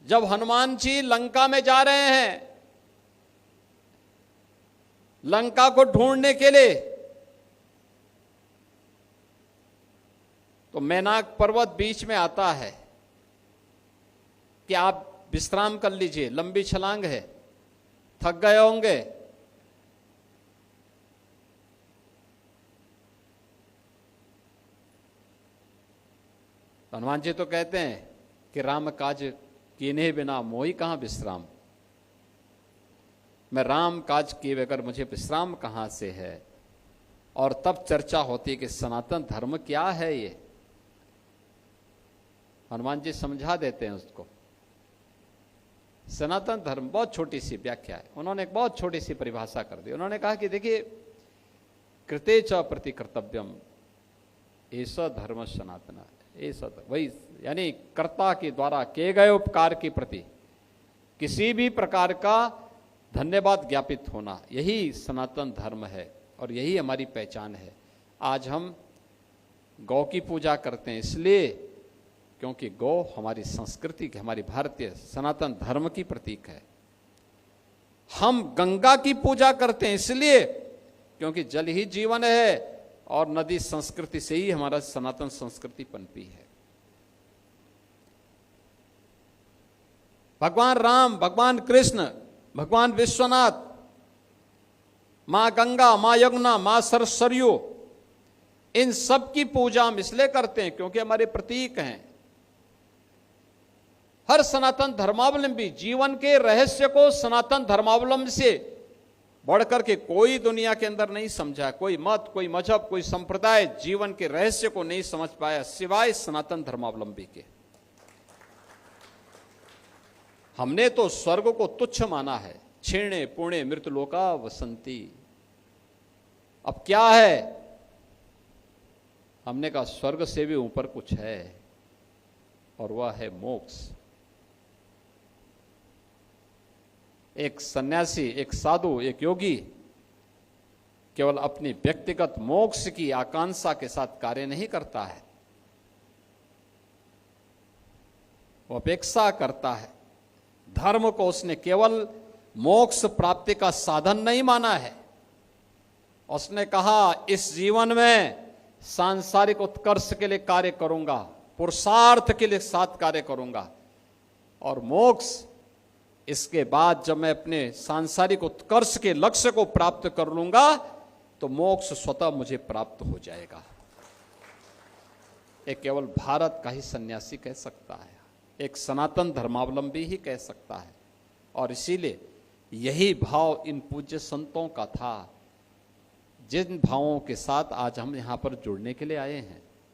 जब हनुमान जी लंका में जा रहे हैं, लंका को ढूंढने के लिए, तो मैनाक पर्वत बीच में आता है कि आप विश्राम कर लीजिए, लंबी छलांग है, थक गए होंगे। हनुमान जी तो कहते हैं कि राम काज कीने बिना मोही कहां विश्राम, मैं राम काज किए बगैर मुझे विश्राम कहां से है। और तब चर्चा होती है कि सनातन धर्म क्या है। ये हनुमान जी समझा देते हैं उसको। सनातन धर्म बहुत छोटी सी व्याख्या है, उन्होंने एक बहुत छोटी सी परिभाषा कर दी। उन्होंने कहा कि देखिए, कृते च प्रति कर्तव्यम ऐसा धर्म सनातना, ऐसा वही, यानी कर्ता के द्वारा किए गए उपकार के प्रति किसी भी प्रकार का धन्यवाद ज्ञापित होना, यही सनातन धर्म है और यही हमारी पहचान है। आज हम गौ की पूजा करते हैं इसलिए क्योंकि गौ हमारी संस्कृति की, हमारी भारतीय सनातन धर्म की प्रतीक है। हम गंगा की पूजा करते हैं इसलिए क्योंकि जल ही जीवन है और नदी संस्कृति से ही हमारा सनातन संस्कृति पनपी है। भगवान राम, भगवान कृष्ण, भगवान विश्वनाथ, मां गंगा, मां यमुना, मां सरयू, इन सब की पूजा हम इसलिए करते हैं क्योंकि हमारे प्रतीक हैं। हर सनातन धर्मावलंबी जीवन के रहस्य को सनातन धर्मावलंबी से बढ़कर के कोई दुनिया के अंदर नहीं समझा। कोई मत, कोई मजहब, कोई संप्रदाय जीवन के रहस्य को नहीं समझ पाया सिवाय सनातन धर्मावलंबी के। हमने तो स्वर्ग को तुच्छ माना है, क्षीणे पुणे मृतलोका वसंती। अब क्या है? हमने कहा स्वर्ग से भी ऊपर कुछ है और वह है मोक्ष। एक सन्यासी, एक साधु, एक योगी केवल अपनी व्यक्तिगत मोक्ष की आकांक्षा के साथ कार्य नहीं करता है, वो अपेक्षा करता है। धर्म को उसने केवल मोक्ष प्राप्ति का साधन नहीं माना है। उसने कहा इस जीवन में सांसारिक उत्कर्ष के लिए कार्य करूंगा, पुरुषार्थ के लिए साथ कार्य करूंगा, और मोक्ष इसके बाद जब मैं अपने सांसारिक उत्कर्ष के लक्ष्य को प्राप्त कर लूंगा तो मोक्ष स्वतः मुझे प्राप्त हो जाएगा। एक केवल भारत का ही सन्यासी कह सकता है, एक सनातन धर्मावलंबी ही कह सकता है। और इसीलिए यही भाव इन पूज्य संतों का था, जिन भावों के साथ आज हम यहां पर जुड़ने के लिए आए हैं।